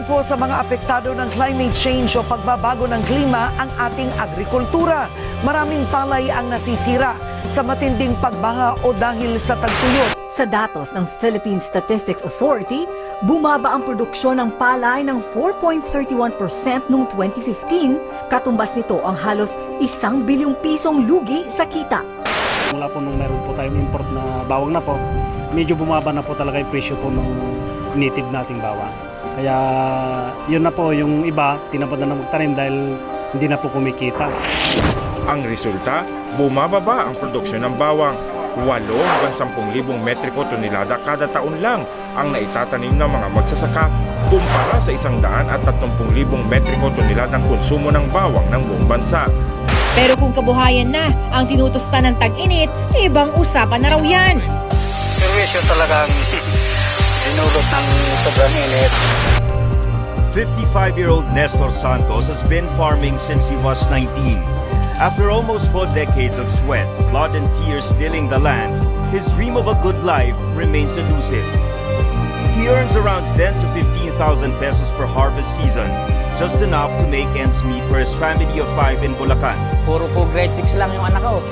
Ilan po sa mga apektado ng climate change o pagbabago ng klima ang ating agrikultura. Maraming palay ang nasisira sa matinding pagbaha o dahil sa tagtuyot. Sa datos ng Philippine Statistics Authority, bumaba ang produksyon ng palay ng 4.31% noong 2015. Katumbas nito ang halos 1 bilyong pisong lugi sa kita. Mula po nung meron po tayong import na bawang na po, medyo bumaba na po talaga yung presyo po ng native nating bawang. Kaya yun na po, yung iba tinapad na magtanim dahil hindi na po kumikita. Ang resulta, bumababa ang produksyon ng bawang. 8 hanggang 10,000 metriko tonelada kada taon lang ang naitatanim ng mga magsasaka kumpara sa 130,000 metriko tonelada ng konsumo ng bawang ng buong bansa. Pero kung kabuhayan na ang tinutusta ng tag-init, ibang usapan na raw yan. Servisyo talagang dinulot ng sobrang init. 55-year-old Nestor Santos has been farming since he was 19. After almost 4 decades of sweat, blood and tears tilling the land, his dream of a good life remains elusive. He earns around 10 to 15,000 pesos per harvest season, just enough to make ends meet for his family of 5 in Bulacan. Puro po grade 6 lang yung anak ko.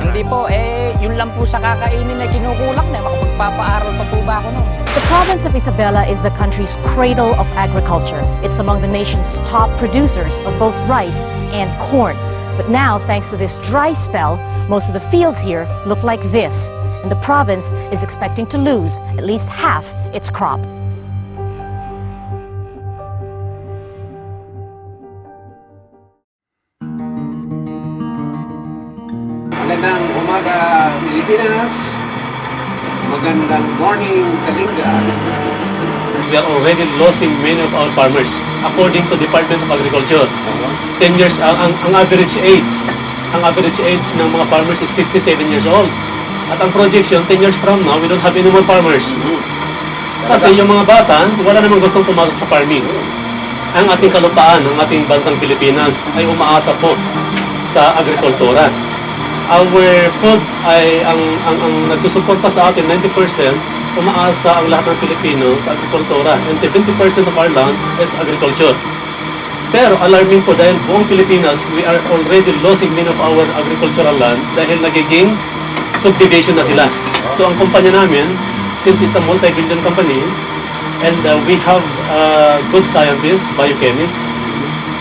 Hindi po, yun lang po sa kakainin na kinukulang na. Makapagpapaaral pa po ba ako nun? The province of Isabela is the country's cradle of agriculture. It's among the nation's top producers of both rice and corn. But now, thanks to this dry spell, most of the fields here look like this. And the province is expecting to lose at least half its crop. Magandang umaga, Pilipinas. Magandang morning, Kalinga. We are already losing many of our farmers. According to Department of Agriculture, 10 years ang average age ng mga farmers is 57 years old. At ang projection, 10 years from now, we don't have any more farmers. Kasi yung mga bata, wala namang gustong pumasok sa farming. Ang ating kalupaan, ang ating bansang Pilipinas ay umaasa po sa agrikultura. Our food ay ang nagsusuporta sa atin, 90%, umaasa ang lahat ng Pilipino sa agrikultura. And 70% of our land is agriculture. Pero alarming po dahil buong Pilipinas, we are already losing many of our agricultural land dahil nagiging subdivision na sila. So ang kumpanya namin, since it's a multi-billion company, and we have good scientists, biochemists,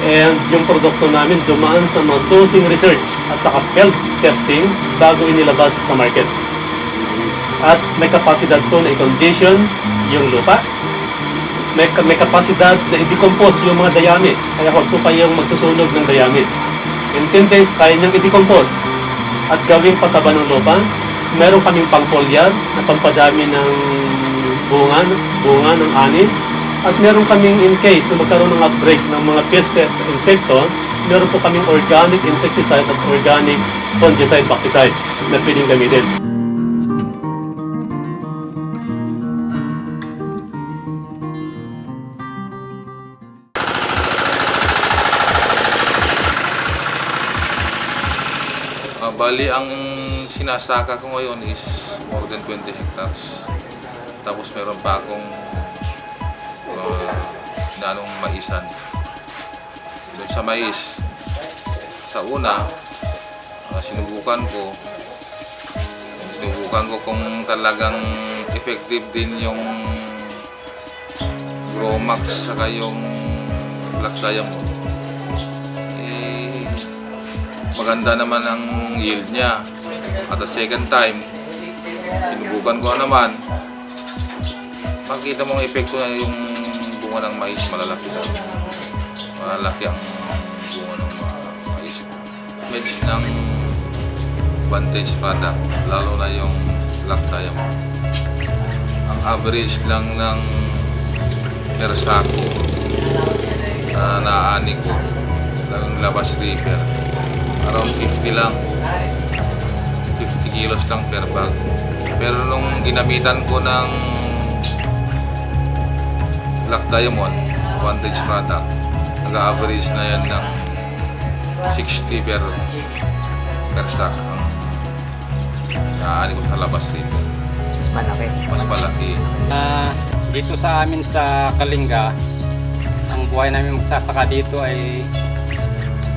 and yung produkto namin dumaan sa mga sourcing research at saka field testing bago inilabas sa market. At may kapasidad po na i-condition yung lupa. May kapasidad na i-decompose yung mga dayami. Kaya huwag po kayong magsusunog ng dayami. In 10 days, kaya niyang i-decompose at gawing pataba ng lupa. Meron kaming pang-foliar na pampadami ng bunga ng ani. At meron kaming in case na magkaroon ng outbreak ng mga pest at insekto, meron po kaming organic insecticide at organic fungicide, bacticide na pwedeng gamitin. Bali, ang sinasaka ko ngayon is more than 20 hectares. Tapos meron pa akong maisan. Doon sa mais, sa una, sinubukan ko kung talagang effective din yung Gromax saka yung Black Diamond. Maganda naman ang yield niya. At the second time, sinubukan ko naman, makita mong epekto na yung bunga ng mais, malalaki lang. Malalaki ang bunga ng mais. Medyo ng Vantage product, lalo na yung Black Diamond. Ang average lang ng per sako na naani ko ng Labas River, around 50 lang. 50 kilos lang per bag. Pero nung ginamitan ko ng Black Diamond, Vantage product, nag-average na yan ng 60 per sack ang naani ko sa Labas River. Mas malaki. Mas malaki. Dito sa amin sa Kalinga, ang buhay namin magsasaka dito ay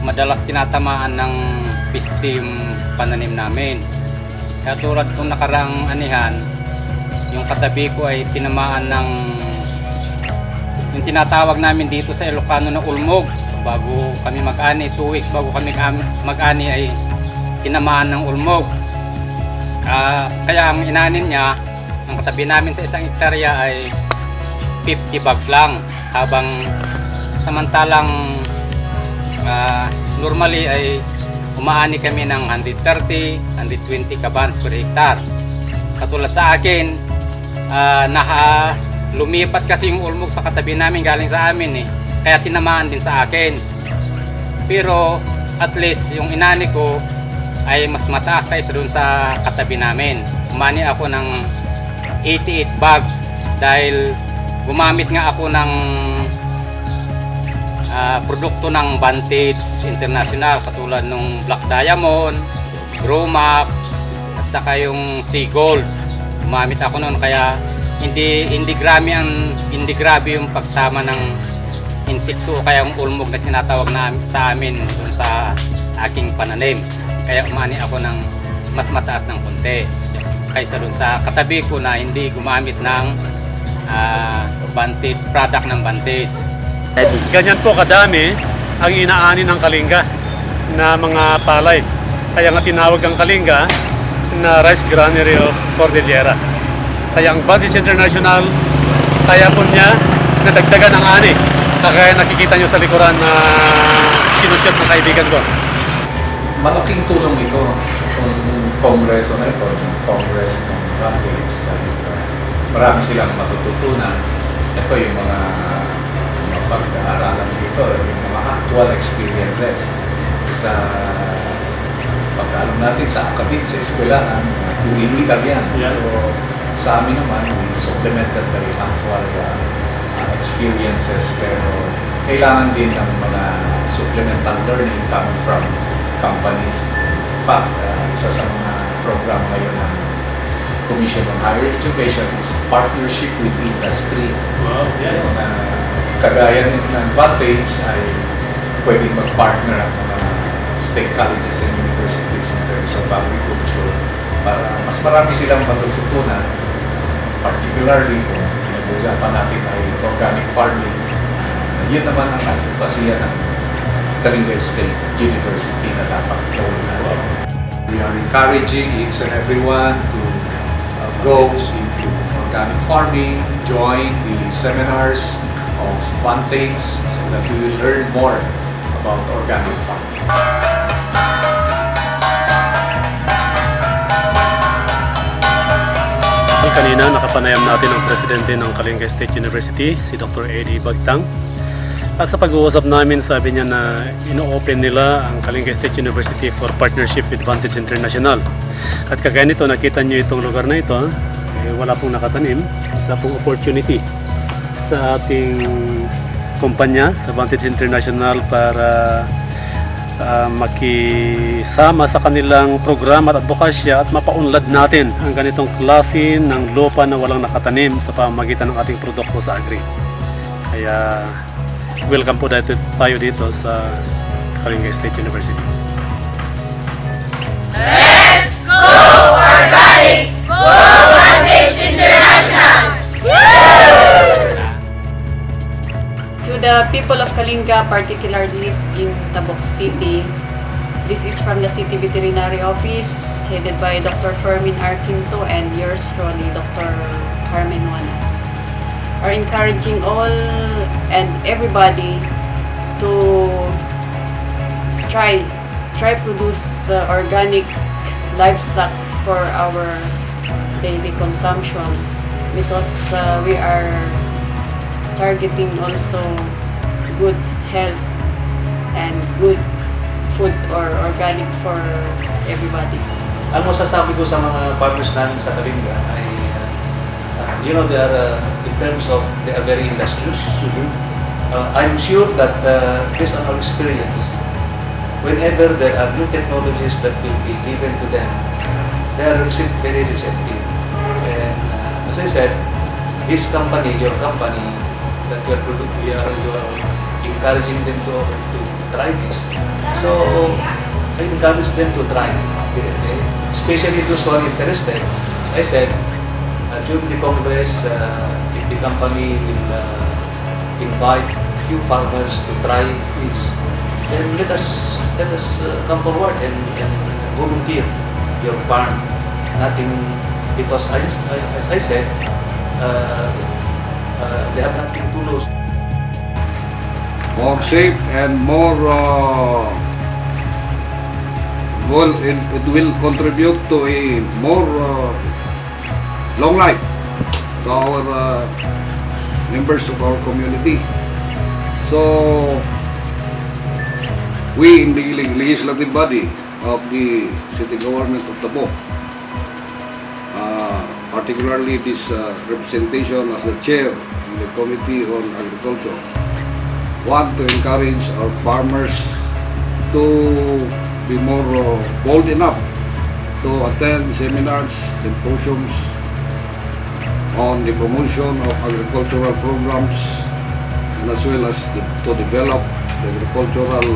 madalas tinatamaan ng peste yung pananim namin. Kaya tulad kung nakaraang anihan, yung katabi ko ay tinamaan ng yung tinatawag namin dito sa Ilocano na ulmog. Bago kami mag-ani, 2 weeks bago kami mag-ani ay tinamaan ng ulmog. Kaya ang inanin niya, ang katabi namin sa 1 hektarya ay 50 bags lang. Habang samantalang normally ay umaani kami ng 130, 120 kabans per hektar. Katulad sa akin, lumipat kasi yung ulmog sa katabi namin galing sa amin eh. Kaya tinamaan din sa akin. Pero at least yung inani ko ay mas mataas kaysa doon sa katabi namin. Umani ako ng 88 bags dahil gumamit nga ako ng produkto ng Vantage International katulad ng Black Diamond, Gromax, at saka yung Sea Gold. Gumamit ako noon kaya hindi grabe yung pagtama ng insekto kaya yung ulmog na tinatawag na sa amin dun sa aking pananim. Kaya umani ako ng mas mataas ng konti kaysa dun sa katabi ko na hindi gumamit ng Vantage, product ng Vantage. Ganyan po kadami ang inaani ng Kalinga na mga palay. Kaya nga tinawag ang Kalinga na Rice Granary of Cordillera. Kaya ang Vantage International, kaya po niya nadagdagan ang ani. Kaya nakikita nyo sa likuran na sinusyot ng kaibigan ko. Malaking tulong ito sa kongreso na ito, yung Congress ng Vantage. Marami silang matututunan. Ito yung mga pag-aaralan dito, yung mga actual experiences sa pagkaalam natin sa akademik, sa eskwelahan, theoretical yan. So, sa amin naman, we supplemented by actual experiences, pero kailangan din ng mga supplemental learning coming from companies. In fact, isa sa mga program ngayon ng Commission on Higher Education is partnership with industry. Wow, yeah. Yung kagaya ng Vantage ay pwedeng mag-partner ang mga state colleges and universities in terms of agriculture para mas marami silang matututunan, particularly kung pinag-uusapan natin ay organic farming. Yun naman ang advokasya ng Kalinga State University na dapat gawin natin. We are encouraging each and everyone to go into organic farming, join the seminars of Vantage so that we will learn more about organic farming. Kanina nakapanayam natin ang presidente ng Kalinga State University, si Dr. Eddie Bagtang. At sa pag-uusap namin, sabi niya na ino-open nila ang Kalinga State University for partnership with Vantage International. At kagaya nito, nakita niyo itong lugar na ito, wala pong nakatanim. Isa pong opportunity sa ating kumpanya, sa Vantage International para makisama sa kanilang programa at advokasya at mapaunlad natin ang ganitong klase ng lupa na walang nakatanim sa pamamagitan ng ating produkto sa agri. Kaya welcome po tayo dito sa Kalinga State University. Let's go organic! Go Vantage International! To the people of Kalinga, particularly in Tabuk City, this is from the City Veterinary Office, headed by Dr. Fermin R. Quinto and yours truly, Dr. Carmen Juanas. Are encouraging all and everybody to try produce organic livestock for our daily consumption because we are targeting also good health and good food or organic for everybody. Ang masasabi ko sa mga farmers namin sa Kalinga ay they are in terms of they are very industrious. I'm sure that based on our experience, whenever there are new technologies that will be given to them, they are very receptive. And as I said, his company, your company, that you are encouraging them to try this. So I encourage them to try, especially those who are interested. As I said, during the Congress, if the company will invite few farmers to try this, then let us come forward and volunteer your farm. Nothing, because as I said, they have nothing to lose. More safe and more it will contribute to a more long life to our members of our community. So we in the legislative body of the city government of Tabuk, particularly this representation as the chair in the Committee on Agriculture, want to encourage our farmers to be more bold enough to attend seminars, symposiums on the promotion of agricultural programs, and as well as to develop the agricultural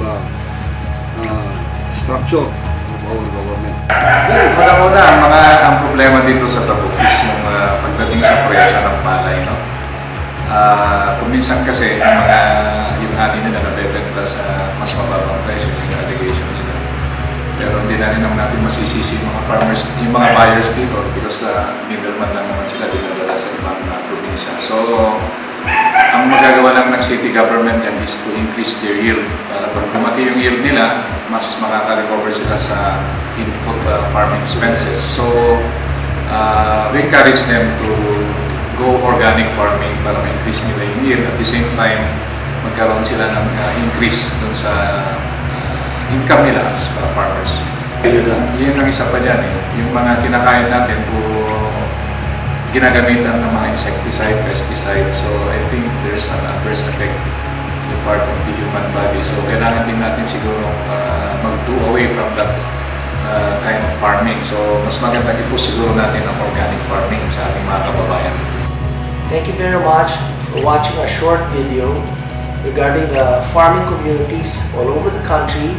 structure of our government. Una, ang problema dito sa Tabuk is yung pagdating sa presyo ng palay, no? Kuminsan kasi yung ani nila nabebenta sa mas mababang presyo yung allegation nila. Pero hindi na rin naman natin masisisi yung mga farmers, yung mga buyers dito because middleman lang naman sila dinadala sa ibang probinsya. So, ang magagawa lang ng city government yan is to increase their yield. Para pag lumaki yung yield nila, mas makaka-recover sila sa input farming expenses. So, we encourage them to go organic farming para ma-increase nila yung yield. At the same time, magkaroon sila ng increase dun sa income nila as farmers. Yun ang isa pa dyan yung mga kinakain natin puro ginagamitan ng mga insecticide, pesticide. So I think there's an adverse effect in the part of the human body. So kailangan din natin siguro mag-do away from that kind of farming. So mas maganda po siguro natin ang organic farming sa ating mga kababayan. Thank you very much for watching our short video regarding farming communities all over the country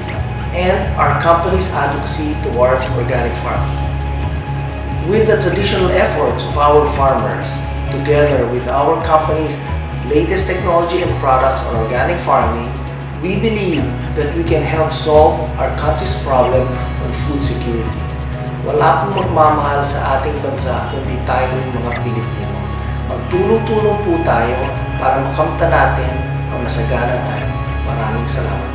and our company's advocacy towards organic farming. With the traditional efforts of our farmers, together with our company's latest technology and products on organic farming, we believe that we can help solve our country's problem on food security. Wala pong magmamahal sa ating bansa kundi tayo ng mga Pilipino. Magtulong-tulong po tayo para makamta natin ang masaganang ani. Maraming salamat.